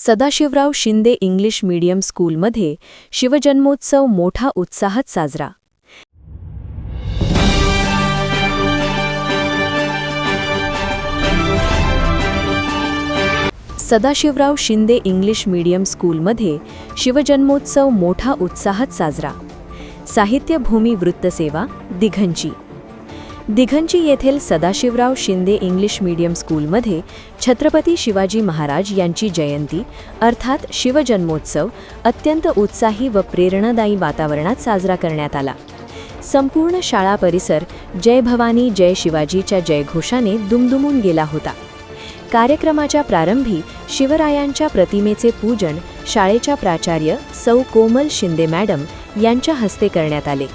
Sadashivrao Shinde English medium स्कूलमध्ये शिवजन्मोत्सव मोठा उत्साहात साजरा. सदाशिवराव शिंदे इंग्लिश मीडियम स्कूलमध्ये शिवजन्मोत्सव मोठा उत्साहात साजरा. साहित्यभूमी वृत्तसेवा दिघंची येथील सदाशिवराव शिंदे इंग्लिश मीडियम स्कूलमध्ये छत्रपती शिवाजी महाराज यांची जयंती अर्थात शिवजन्मोत्सव अत्यंत उत्साही व प्रेरणादायी वातावरणात साजरा करण्यात आला. संपूर्ण शाळा परिसर जय भवानी जय शिवाजीच्या जयघोषाने दुमदुमून गेला होता. कार्यक्रमाच्या प्रारंभी शिवरायांच्या प्रतिमेचे पूजन शाळेच्या प्राचार्य सौ कोमल शिंदे मॅडम यांच्या हस्ते करण्यात आले.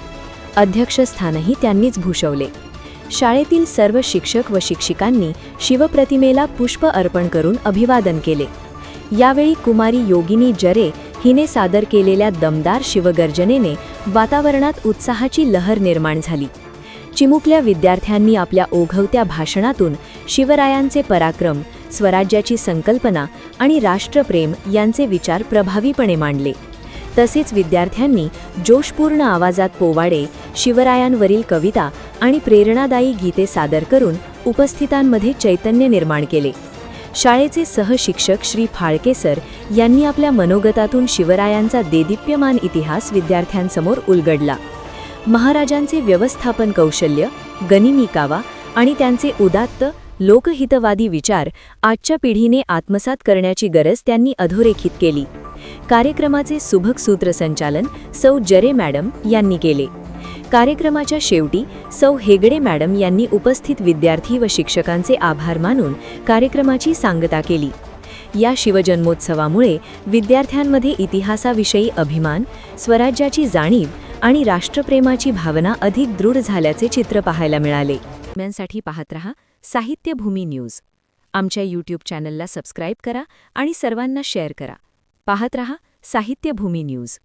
अध्यक्षस्थानही त्यांनीच भूषवले. शाळेतील सर्व शिक्षक व शिक्षिकांनी शिवप्रतिमेला पुष्प अर्पण करून अभिवादन केले. यावेळी कुमारी योगिनी जरे हिने सादर केलेल्या दमदार शिवगर्जनेने वातावरणात उत्साहाची लहर निर्माण झाली. चिमुकल्या विद्यार्थ्यांनी आपल्या ओघवत्या भाषणातून शिवरायांचे पराक्रम, स्वराज्याची संकल्पना आणि राष्ट्रप्रेम यांचे विचार प्रभावीपणे मांडले. तसेच विद्यार्थ्यांनी जोशपूर्ण आवाजात पोवाडे, शिवरायांवरील कविता आणि प्रेरणादायी गीते सादर करून उपस्थितांमध्ये चैतन्य निर्माण केले. शाळेचे सहशिक्षक श्री फाळके सर यांनी आपल्या मनोगतातून शिवरायांचा देदीप्यमान इतिहास विद्यार्थ्यांसमोर उलगडला. महाराजांचे व्यवस्थापन कौशल्य, गनिमी कावा आणि त्यांचे उदात्त लोकहितवादी विचार आजच्या पिढीने आत्मसात करण्याची गरज त्यांनी अधोरेखित केली. कार्यक्रमाचे सुभग सूत्रसंचालन सौ जरे मॅडम यांनी केले. कार्यक्रमाच्या शेवटी सौ हेगडे मॅडम यांनी उपस्थित विद्यार्थी व शिक्षकांचे आभार मानून कार्यक्रमाची सांगता केली. या शिवजन्मोत्सवामुळे विद्यार्थ्यांमध्ये इतिहासाविषयी अभिमान, स्वराज्याची जाणीव आणि राष्ट्रप्रेमाची भावना अधिक दृढ झाल्याचे चित्र पाहायला मिळाले. बातम्यांसाठी पाहत रहा साहित्यभूमी न्यूज. आमच्या यूट्यूब चॅनलला सबस्क्राईब करा आणि सर्वांना शेअर करा. पाहत रहा साहित्यभूमी न्यूज.